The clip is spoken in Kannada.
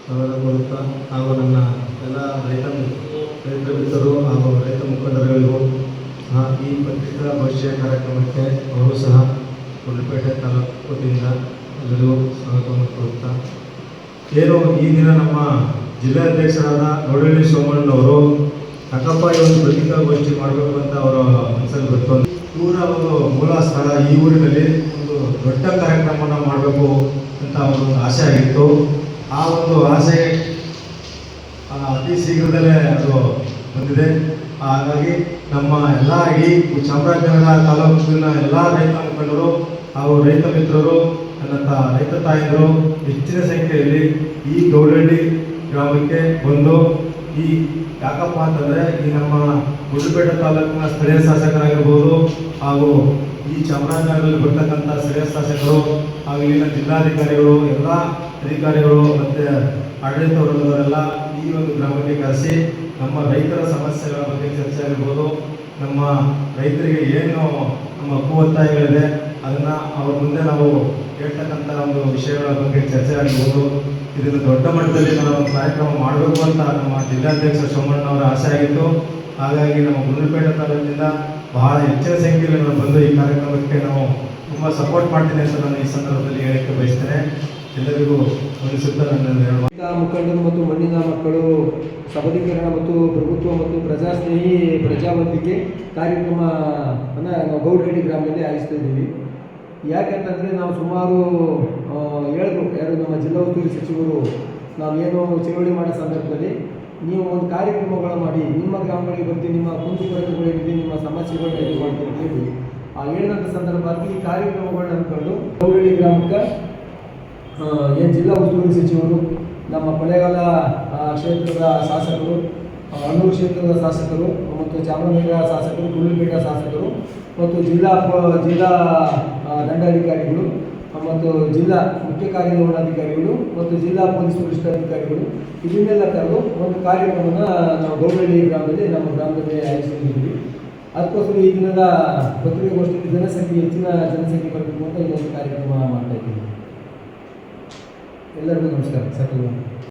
ನಾವೆಲ್ಲ ಕೋರುತ್ತಾ ಹಾಗೂ ನನ್ನ ಎಲ್ಲ ರೈತ ಮಿತ್ರರು ಹಾಗೂ ರೈತ ಮುಖಂಡರುಗಳಿಗೂ ಈ ಪತ್ರಿಕಾ ಭವಿಷ್ಯ ಕಾರ್ಯಕ್ರಮಕ್ಕೆ ಅವರು ಸಹ ಗುಂಡ್ಲುಪೇಟೆ ತಾಲೂಕು ವತಿಯಿಂದ ಎಲ್ಲರಿಗೂ ಸ್ವಾಗತವನ್ನು ಕೋರುತ್ತಾ, ಏನು ಈ ದಿನ ನಮ್ಮ ಜಿಲ್ಲಾಧ್ಯಕ್ಷರಾದ ಗೌಡಳ್ಳಿ ಸೋಮಣ್ಣನವರು ಯಾಕಪ್ಪ ಈ ಒಂದು ಪತ್ರಿಕಾಗೋಷ್ಠಿ ಮಾಡಬೇಕು ಅಂತ ಅವರ ಮನಸ್ಸಲ್ಲಿ ಬಂತು. ಇವರ ಒಂದು ಮೂಲ ಸ್ಥಳ ಈ ಊರಿನಲ್ಲಿ ಒಂದು ದೊಡ್ಡ ಕಾರ್ಯಕ್ರಮವನ್ನು ಮಾಡಬೇಕು ಅಂತ ಒಂದು ಆಸೆ ಆಗಿತ್ತು. ಆ ಒಂದು ಆಸೆ ಅತಿ ಶೀಘ್ರದಲ್ಲೇ ಅದು ಬಂದಿದೆ. ಹಾಗಾಗಿ ನಮ್ಮ ಎಲ್ಲ ಇಡೀ ಚಾಮರಾಜನಗರ ತಾಲೂಕಿನ ಎಲ್ಲ ರೈತ ಮುಖಂಡರು ಹಾಗೂ ರೈತ ಮಿತ್ರರು, ನನ್ನ ರೈತ ತಾಯಂದಿರು ಹೆಚ್ಚಿನ ಸಂಖ್ಯೆಯಲ್ಲಿ ಈ ಗೌಡಳ್ಳಿ ಗ್ರಾಮಕ್ಕೆ ಬಂದು ಯಾಕಪ್ಪ ಅಂತಂದರೆ ಈ ನಮ್ಮ ಗುಂಡ್ಲುಪೇಟೆ ತಾಲೂಕಿನ ಸ್ಥಳೀಯ ಶಾಸಕರಾಗಿರ್ಬೋದು ಹಾಗೂ ಈ ಚಾಮರಾಜನಗರದಲ್ಲಿ ಬರ್ತಕ್ಕಂಥ ಸ್ಥಳೀಯ ಶಾಸಕರು ಹಾಗೂ ಇಲ್ಲಿನ ಜಿಲ್ಲಾಧಿಕಾರಿಗಳು, ಎಲ್ಲ ಅಧಿಕಾರಿಗಳು ಮತ್ತು ಆಡಳಿತ ವರ್ಗದವರೆಲ್ಲ ಈ ಒಂದು ಗ್ರಾಮಕ್ಕೆ ಕರೆಸಿ ನಮ್ಮ ರೈತರ ಸಮಸ್ಯೆಗಳ ಬಗ್ಗೆ ಚರ್ಚೆ ಆಗಿರ್ಬೋದು, ನಮ್ಮ ರೈತರಿಗೆ ಏನು ನಮ್ಮ ಹಕ್ಕು ಒತ್ತಾಯಗಳಿದೆ ಅದನ್ನು ಅವ್ರ ಮುಂದೆ ನಾವು ಹೇಳ್ತಕ್ಕಂಥ ಒಂದು ವಿಷಯಗಳ ಬಗ್ಗೆ ಚರ್ಚೆ ಆಗಿರ್ಬೋದು. ಇದನ್ನು ದೊಡ್ಡ ಮಟ್ಟದಲ್ಲಿ ನಾವು ಒಂದು ಕಾರ್ಯಕ್ರಮ ಮಾಡಬೇಕು ಅಂತ ನಮ್ಮ ಜಿಲ್ಲಾಧ್ಯಕ್ಷ ಸೋಮಣ್ಣವರ ಆಸೆ ಆಗಿತ್ತು. ಹಾಗಾಗಿ ನಮ್ಮ ಗುಂಡ್ಲುಪೇಟೆ ತಾಲೂಕಿನಿಂದ ಬಹಳ ಹೆಚ್ಚಿನ ಸಂಖ್ಯೆಯಲ್ಲಿ ನಾವು ಬಂದು ಈ ಕಾರ್ಯಕ್ರಮಕ್ಕೆ ನಾವು ತುಂಬ ಸಪೋರ್ಟ್ ಮಾಡ್ತೀನಿ ಅಂತ ನಾನು ಈ ಸಂದರ್ಭದಲ್ಲಿ ಹೇಳಕ್ಕೆ ಬಯಸ್ತೇನೆ. ಎಲ್ಲರಿಗೂ ಅನಿಸುತ್ತಾ ನನ್ನ ಮುಖಂಡರು ಮತ್ತು ಮಣ್ಣಿನ ಮಕ್ಕಳು ಸಬಲೀಕರಣ ಮತ್ತು ಪ್ರಭುತ್ವ ಮತ್ತು ಪ್ರಜಾಸ್ನೇಹಿ ಪ್ರಜಾವಂತಿಕೆ ಕಾರ್ಯಕ್ರಮವನ್ನು ನಾವು ಗೌಡಳ್ಳಿ ಗ್ರಾಮದಲ್ಲಿ ಆಯೋಜಿಸ್ತಾ ಇದ್ದೀವಿ. ಯಾಕೆಂತಂದರೆ ನಾವು ಸುಮಾರು ಹೇಳಿದ್ರು ಯಾರು ನಮ್ಮ ಜಿಲ್ಲಾ ಉಸ್ತುವಾರಿ ಸಚಿವರು, ನಾವೇನು ಚಳವಳಿ ಮಾಡೋ ಸಂದರ್ಭದಲ್ಲಿ ನೀವು ಒಂದು ಕಾರ್ಯಕ್ರಮಗಳು ಮಾಡಿ ನಿಮ್ಮ ಗ್ರಾಮಗಳಿಗೆ ಬರ್ತೀವಿ, ನಿಮ್ಮ ಕುಂದುಕೊರತೆಗಳಿರಲಿ, ನಿಮ್ಮ ಸಮಸ್ಯೆಗಳನ್ನ ಇದು ಮಾಡ್ತೀವಿ ಅಂತ ಹೇಳಿ ಹೇಳಿದಂಥ ಸಂದರ್ಭದಲ್ಲಿ ಈ ಕಾರ್ಯಕ್ರಮಗಳನ್ನ ಅಂದ್ಕೊಂಡು ಗೌಡಳ್ಳಿ ಗ್ರಾಮಕ್ಕೆ ಏನು ಜಿಲ್ಲಾ ಉಸ್ತುವಾರಿ ಸಚಿವರು, ನಮ್ಮ ಕೊಳ್ಳೇಗಾಲ ಕ್ಷೇತ್ರದ ಶಾಸಕರು, ಹನ್ನೂರು ಕ್ಷೇತ್ರದ ಶಾಸಕರು ಮತ್ತು ಚಾಮರಾಜನಗರ ಶಾಸಕರು, ಗುಂಡ್ಲುಪೇಟೆ ಶಾಸಕರು ಮತ್ತು ಜಿಲ್ಲಾ ದಂಡಾಧಿಕಾರಿಗಳು ಮತ್ತು ಜಿಲ್ಲಾ ಮುಖ್ಯ ಕಾರ್ಯನಿರ್ವಹಣಾಧಿಕಾರಿಗಳು ಮತ್ತು ಜಿಲ್ಲಾ ಪೊಲೀಸ್ ವರಿಷ್ಠಾಧಿಕಾರಿಗಳು ಇದನ್ನೆಲ್ಲ ಕರೆದು ಒಂದು ಕಾರ್ಯಕ್ರಮವನ್ನು ನಾವು ಗೌಡಳ್ಳಿ ಗ್ರಾಮದಲ್ಲಿ ನಮ್ಮ ಗ್ರಾಮದಲ್ಲಿ ಆಯೋಜಿಸಿದ್ದೀವಿ. ಅದಕ್ಕೋಸ್ಕರ ಈ ದಿನದ ಪತ್ರಿಕಾಗೋಷ್ಠಿಯಲ್ಲಿ ಹೆಚ್ಚಿನ ಜನಸಂಖ್ಯೆ ಬರಬೇಕು ಅಂತ ಇನ್ನೊಂದು ಕಾರ್ಯಕ್ರಮ ಮಾಡ್ತಾ ಇದ್ದೀವಿ. ಎಲ್ಲರಿಗೂ ನಮಸ್ಕಾರ. ಸರ್